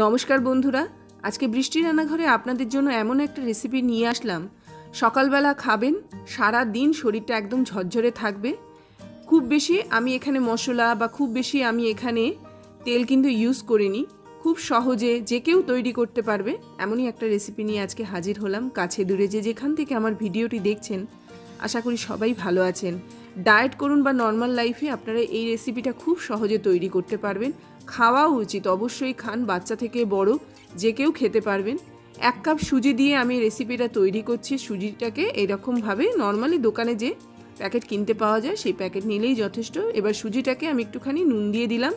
নমস্কার বন্ধুরা, আজকে বৃষ্টি রান্নাঘরে আপনাদের জন্য এমন একটা রেসিপি নিয়ে আসলাম। সকালবেলা খাবেন, সারা দিন শরীরটা একদম ঝরঝরে থাকবে। খুব বেশি আমি এখানে মশলা বা খুব বেশি আমি এখানে তেল কিন্তু ইউজ করিনি। খুব সহজে যে কেউ তৈরি করতে পারবে এমনই একটা রেসিপি নিয়ে আজকে হাজির হলাম। কাছে দূরে যেখান থেকে আমার ভিডিওটি দেখছেন, আশা করি সবাই ভালো আছেন। ডায়েট করুন বা নর্মাল লাইফে আপনারা এই রেসিপিটা খুব সহজে তৈরি করতে পারবেন। খাওয়াও উচিত, অবশ্যই খান, বাচ্চা থেকে বড় যে কেউ খেতে পারবেন। 1 কাপ সুজি দিয়ে আমি রেসিপিটা তৈরি করছি। সুজিটাকে এরকমভাবে নর্মালি দোকানে যে প্যাকেট কিনতে পাওয়া যায় সেই প্যাকেট নিলেই যথেষ্ট। এবার সুজিটাকে আমি একটুখানি নুন দিয়ে দিলাম।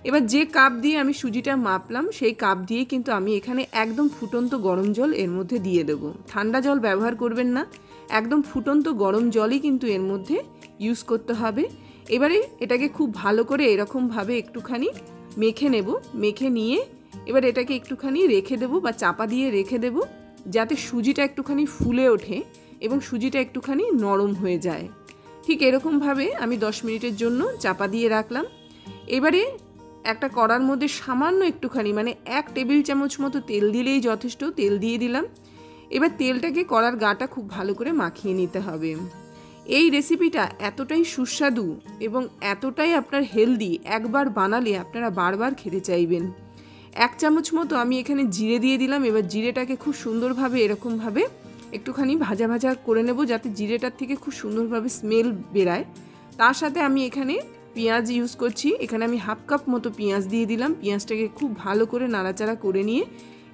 এবার যে কাপ দিয়ে আমি সুজিটা মাপলাম সেই কাপ দিয়ে কিন্তু আমি এখানে একদম ফুটন্ত গরম জল এর মধ্যে দিয়ে দেবো। ঠান্ডা জল ব্যবহার করবেন না, একদম ফুটন্ত গরম জলই কিন্তু এর মধ্যে ইউজ করতে হবে। এবারে এটাকে খুব ভালো করে এরকমভাবে একটুখানি মেখে নেব। মেখে নিয়ে এবার এটাকে একটুখানি রেখে দেবো বা চাপা দিয়ে রেখে দেবো, যাতে সুজিটা একটুখানি ফুলে ওঠে এবং সুজিটা একটুখানি নরম হয়ে যায়। ঠিক এরকমভাবে আমি 10 মিনিটের জন্য চাপা দিয়ে রাখলাম। এবারে একটা কড়ার মধ্যে সামান্য একটুখানি মানে 1 টেবিল চামচ মতো তেল দিলেই যথেষ্ট। তেল দিয়ে দিলাম। এবার তেলটাকে কড়ার গাটা খুব ভালো করে মাখিয়ে নিতে হবে। এই রেসিপিটা এতটাই সুস্বাদু এবং এতটাই আপনার হেলদি, একবার বানালে আপনারা বারবার খেতে চাইবেন। 1 চামচ মতো আমি এখানে জিরে দিয়ে দিলাম। এবার জিরেটাকে খুব সুন্দরভাবে এরকমভাবে একটুখানি ভাজা ভাজা করে নেব, যাতে জিরেটার থেকে খুব সুন্দরভাবে স্মেল বেরায়। তার সাথে আমি এখানে পেঁয়াজ ইউজ করছি। এখানে আমি 1/2 কাপ মতো পেঁয়াজ দিয়ে দিলাম। পেঁয়াজটাকে খুব ভালো করে নাড়াচাড়া করে নিয়ে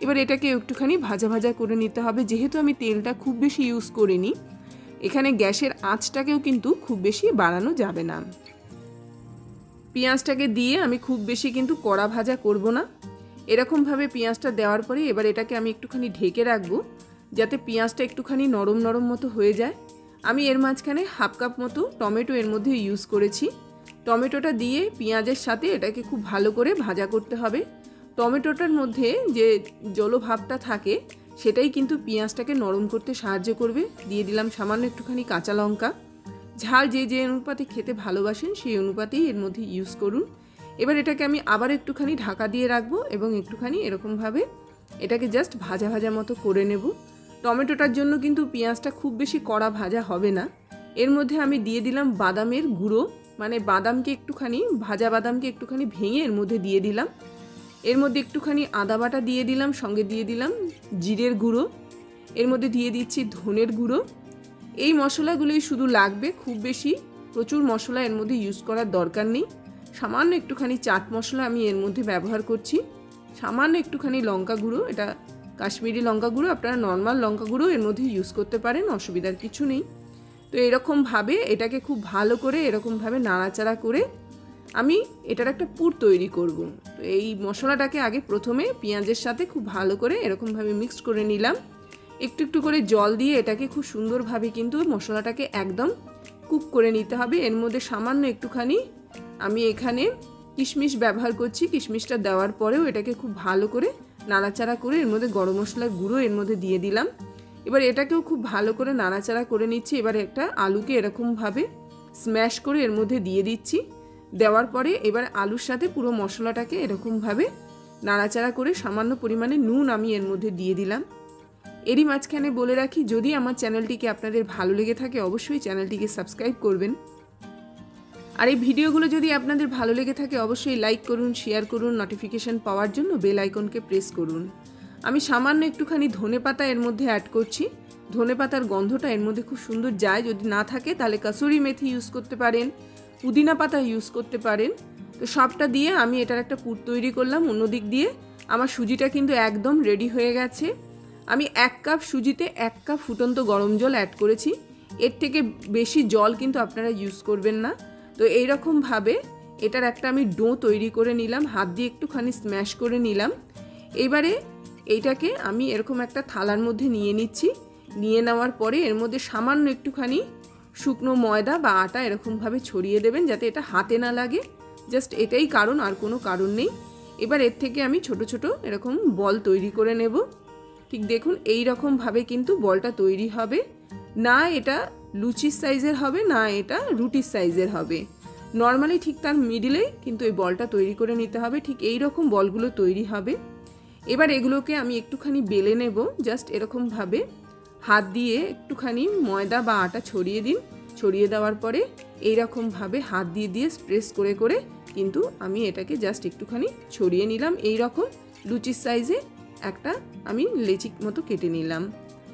এবার এটাকে একটুখানি ভাজা ভাজা করে নিতে হবে। যেহেতু আমি তেলটা খুব বেশি ইউজ করিনি, এখানে গ্যাসের আঁচটাকেও কিন্তু খুব বেশি বাড়ানো যাবে না। পেঁয়াজটাকে দিয়ে আমি খুব বেশি কিন্তু কড়া ভাজা করব না। এরকমভাবে পেঁয়াজটা দেওয়ার পরে এবার এটাকে আমি একটুখানি ঢেকে রাখবো, যাতে পেঁয়াজটা একটুখানি নরম নরম মতো হয়ে যায়। আমি এর মাঝখানে 1/2 কাপ মতো টমেটো এর মধ্যে ইউজ করেছি। টমেটোটা দিয়ে পেঁয়াজের সাথে এটাকে খুব ভালো করে ভাজা করতে হবে। টমেটোটার মধ্যে যে জলভাবটা থাকে সেটাই কিন্তু পেঁয়াজটাকে নরম করতে সাহায্য করবে। দিয়ে দিলাম সামান্য একটুখানি কাঁচা লঙ্কা। ঝাল যে অনুপাতে খেতে ভালোবাসেন সেই অনুপাতেই এর মধ্যে ইউজ করুন। এবার এটাকে আমি আবার একটুখানি ঢাকা দিয়ে রাখবো এবং একটুখানি এরকমভাবে এটাকে জাস্ট ভাজা ভাজা মতো করে নেব। টমেটোটার জন্য কিন্তু পেঁয়াজটা খুব বেশি কড়া ভাজা হবে না। এর মধ্যে আমি দিয়ে দিলাম বাদামের গুঁড়ো, মানে বাদামকে একটুখানি ভাজা বাদামকে একটুখানি ভেঙে এর মধ্যে দিয়ে দিলাম। এর মধ্যে একটুখানি আদা বাটা দিয়ে দিলাম, সঙ্গে দিয়ে দিলাম জিরের গুঁড়ো, এর মধ্যে দিয়ে দিচ্ছি ধনের গুঁড়ো। এই মশলাগুলোই শুধু লাগবে, খুব বেশি প্রচুর মশলা এর মধ্যে ইউজ করার দরকার নেই। সামান্য একটুখানি চাট মশলা আমি এর মধ্যে ব্যবহার করছি। সামান্য একটুখানি লঙ্কা গুঁড়ো, এটা কাশ্মীরি লঙ্কা গুঁড়ো, আপনারা নর্মাল লঙ্কা গুঁড়ো এর মধ্যে ইউজ করতে পারেন, অসুবিধার কিছু নেই। তো এরকমভাবে এটাকে খুব ভালো করে এরকমভাবে নাড়াচাড়া করে আমি এটার একটা পুর তৈরি করব। তো এই মশলাটাকে আগে প্রথমে পেঁয়াজের সাথে খুব ভালো করে এরকমভাবে মিক্স করে নিলাম। একটু একটু করে জল দিয়ে এটাকে খুব সুন্দরভাবে কিন্তু মশলাটাকে একদম কুক করে নিতে হবে। এর মধ্যে সামান্য একটুখানি আমি এখানে কিশমিশ ব্যবহার করছি। কিশমিশটা দেওয়ার পরেও এটাকে খুব ভালো করে নাড়াচাড়া করে এর মধ্যে গরম মশলার গুঁড়ো এর মধ্যে দিয়ে দিলাম। এবার এটাকেও খুব ভালো করে নাড়াচাড়া করে নিচ্ছি। এবার একটা আলুকে এরকমভাবে স্ম্যাশ করে এর মধ্যে দিয়ে দিচ্ছি। দেওয়ার পরে এবার আলুর সাথে পুরো মশলাটাকে এরকমভাবে নাড়াচাড়া করে সামান্য পরিমাণে নুন আমি এর মধ্যে দিয়ে দিলাম। এরই মাঝখানে বলে রাখি, যদি আমার চ্যানেলটিকে আপনাদের ভালো লেগে থাকে অবশ্যই চ্যানেলটিকে সাবস্ক্রাইব করবেন। আর এই ভিডিওগুলো যদি আপনাদের ভালো লেগে থাকে অবশ্যই লাইক করুন, শেয়ার করুন। নোটিফিকেশান পাওয়ার জন্য বেল আইকনকে প্রেস করুন। আমি সামান্য একটুখানি ধনেপাতা এর মধ্যে অ্যাড করছি। ধনেপাতার গন্ধটা এর মধ্যে খুব সুন্দর যায়। যদি না থাকে তাহলে কাসুরি মেথি ইউজ করতে পারেন, পুদিনা পাতা ইউজ করতে পারেন। তো সবটা দিয়ে আমি এটার একটা পুর তৈরি করলাম। অন্যদিক দিয়ে আমার সুজিটা কিন্তু একদম রেডি হয়ে গেছে। আমি 1 কাপ সুজিতে 1 কাপ ফুটন্ত গরম জল অ্যাড করেছি। এর থেকে বেশি জল কিন্তু আপনারা ইউজ করবেন না। তো এইরকমভাবে এটার একটা আমি ডো তৈরি করে নিলাম, হাত দিয়ে একটুখানি স্ম্যাশ করে নিলাম। এইবারে এইটাকে আমি এরকম একটা থালার মধ্যে নিয়ে নিচ্ছি। নিয়ে নেওয়ার পরে এর মধ্যে সামান্য একটুখানি শুকনো ময়দা বা আটা এরকমভাবে ছড়িয়ে দেবেন, যাতে এটা হাতে না লাগে। জাস্ট এটাই কারণ, আর কোনো কারণ নেই। এবার এর থেকে আমি ছোট ছোট এরকম বল তৈরি করে নেব। ঠিক দেখুন এই রকমভাবে কিন্তু বলটা তৈরি হবে। না এটা লুচির সাইজের হবে, না এটা রুটির সাইজের হবে, নর্মালি ঠিক তার মিডিলেই কিন্তু এই বলটা তৈরি করে নিতে হবে। ঠিক এই রকম বলগুলো তৈরি হবে। এবার এগুলোকে আমি একটুখানি বেলে নেব। জাস্ট এরকমভাবে হাত দিয়ে একটুখানি ময়দা বা আটা ছড়িয়ে দিন। ছড়িয়ে দেওয়ার পরে এইরকমভাবে হাত দিয়ে দিয়ে প্রেস করে করে কিন্তু আমি এটাকে জাস্ট একটুখানি ছড়িয়ে নিলাম। এই রকম লুচির সাইজে একটা আমি লেচি মতো কেটে নিলাম,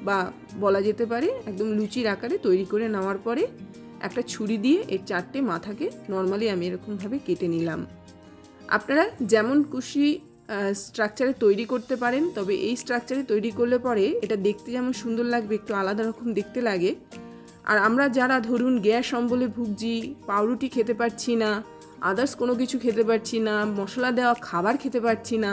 বা বলা যেতে পারে একদম লুচির আকারে তৈরি করে নেওয়ার পরে একটা ছুরি দিয়ে এর 4টে মাথাকে নর্মালি আমি এরকমভাবে কেটে নিলাম। আপনারা যেমন খুশি স্ট্রাকচারে তৈরি করতে পারেন, তবে এই স্ট্রাকচারে তৈরি করলে পরে এটা দেখতে যেমন সুন্দর লাগবে, একটু আলাদা রকম দেখতে লাগে। আর আমরা যারা ধরুন গ্যাস অম্বলে ভুগছি, পাউরুটি খেতে পারছি না, আদার্স কোনো কিছু খেতে পারছি না, মশলা দেওয়া খাবার খেতে পারছি না,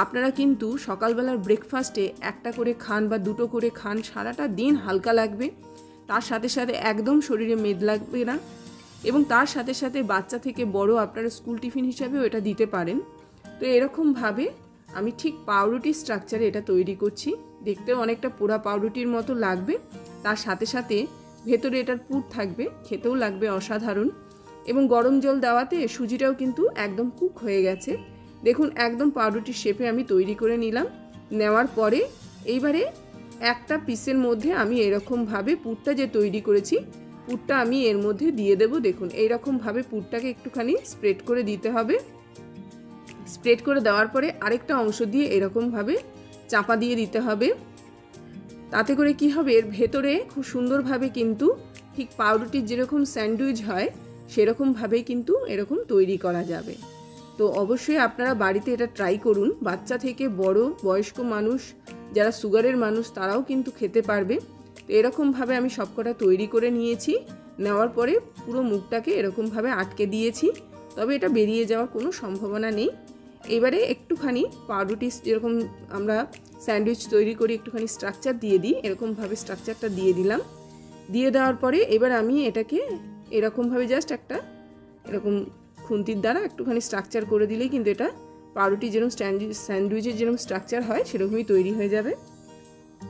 আপনারা কিন্তু সকালবেলার ব্রেকফাস্টে একটা করে খান বা দুটো করে খান, সারাটা দিন হালকা লাগবে, তার সাথে সাথে একদম শরীরে মেদ লাগবে না, এবং তার সাথে সাথে বাচ্চা থেকে বড় আপনারা স্কুল টিফিন হিসাবেও এটা দিতে পারেন। তো এরকমভাবে আমি ঠিক পাউরুটি স্ট্রাকচারে এটা তৈরি করছি। দেখতেও অনেকটা পোড়া পাউরুটির মতো লাগবে, তার সাথে সাথে ভেতরে এটার পুর থাকবে, খেতেও লাগবে অসাধারণ। এবং গরম জল দেওয়াতে সুজিটাও কিন্তু একদম কুক হয়ে গেছে। দেখুন একদম পাউরুটির শেপে আমি তৈরি করে নিলাম। নেওয়ার পরে এইবারে একটা পিসের মধ্যে আমি এরকমভাবে পুরটা যে তৈরি করেছি, পুরটা আমি এর মধ্যে দিয়ে দেব। দেখুন এইরকমভাবে পুরটাকে একটুখানি স্প্রেড করে দিতে হবে। স্প্রেড করে দেওয়ার পরে আরেকটা অংশ দিয়ে এরকমভাবে চাপা দিয়ে দিতে হবে। তাতে করে কি হবে, এর ভেতরে খুব সুন্দরভাবে কিন্তু ঠিক পাউরুটির যেরকম স্যান্ডউইচ হয় সেরকমভাবেই কিন্তু এরকম তৈরি করা যাবে। তো অবশ্যই আপনারা বাড়িতে এটা ট্রাই করুন। বাচ্চা থেকে বড়, বয়স্ক মানুষ, যারা সুগারের মানুষ তারাও কিন্তু খেতে পারবে। তো এরকমভাবে আমি সবকটা তৈরি করে নিয়েছি। নেওয়ার পরে পুরো মুখটাকে এরকমভাবে আটকে দিয়েছি, তবে এটা বেরিয়ে যাওয়ার কোনো সম্ভাবনা নেই। এবারে একটুখানি পাউরুটি যেরকম আমরা স্যান্ডউইচ তৈরি করি একটুখানি স্ট্রাকচার দিয়ে দিই, এরকমভাবে স্ট্রাকচারটা দিয়ে দিলাম। দিয়ে দেওয়ার পরে এবার আমি এটাকে এরকমভাবে জাস্ট একটা এরকম খুন্তির দ্বারা একটুখানি স্ট্রাকচার করে দিলেই কিন্তু এটা পাউরুটি যেরকম স্যান্ডউইচের যেরকম স্ট্রাকচার হয় সেরকমই তৈরি হয়ে যাবে।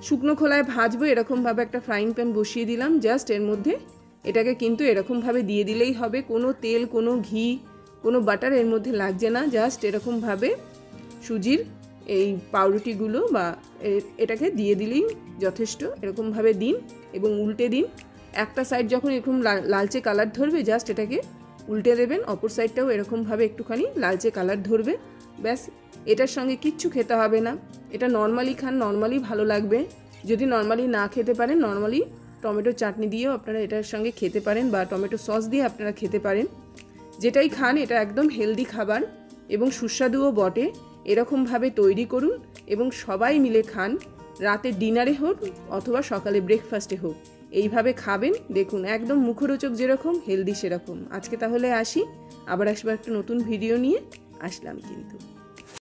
শুকনো খোলায় ভাজবো, এরকমভাবে একটা ফ্রাইং প্যান বসিয়ে দিলাম। জাস্ট এর মধ্যে এটাকে কিন্তু এরকমভাবে দিয়ে দিলেই হবে। কোনো তেল, কোনো ঘি, কোনো বাটার এর মধ্যে লাগছে না। জাস্ট এরকমভাবে সুজির এই পাউরুটিগুলো বা এটাকে দিয়ে দিলেই যথেষ্ট। এরকমভাবে দিন এবং উল্টে দিন। একটা সাইড যখন এরকম লালচে কালার ধরবে জাস্ট এটাকে উল্টে দেবেন, অপর সাইডটাও এরকমভাবে একটুখানি লালচে কালার ধরবে। ব্যাস, এটার সঙ্গে কিচ্ছু খেতে হবে না। এটা নর্মালি খান, নর্মালি ভালো লাগবে। যদি নর্মালি না খেতে পারেন, নর্মালি টমেটো চাটনি দিয়েও আপনারা এটার সঙ্গে খেতে পারেন, বা টমেটো সস দিয়ে আপনারা খেতে পারেন। যেটাই খান এটা একদম হেলদি খাবার এবং সুস্বাদুও বটে। এরকমভাবে তৈরি করুন এবং সবাই মিলে খান, রাতে ডিনারে হোক অথবা সকালে ব্রেকফাস্টে হোক, এইভাবে খাবেন। দেখুন একদম মুখরোচক যেরকম, হেলদি সেরকম। আজকে তাহলে আসি, আবার আসবো একটা নতুন ভিডিও নিয়ে আসলাম কিন্তু।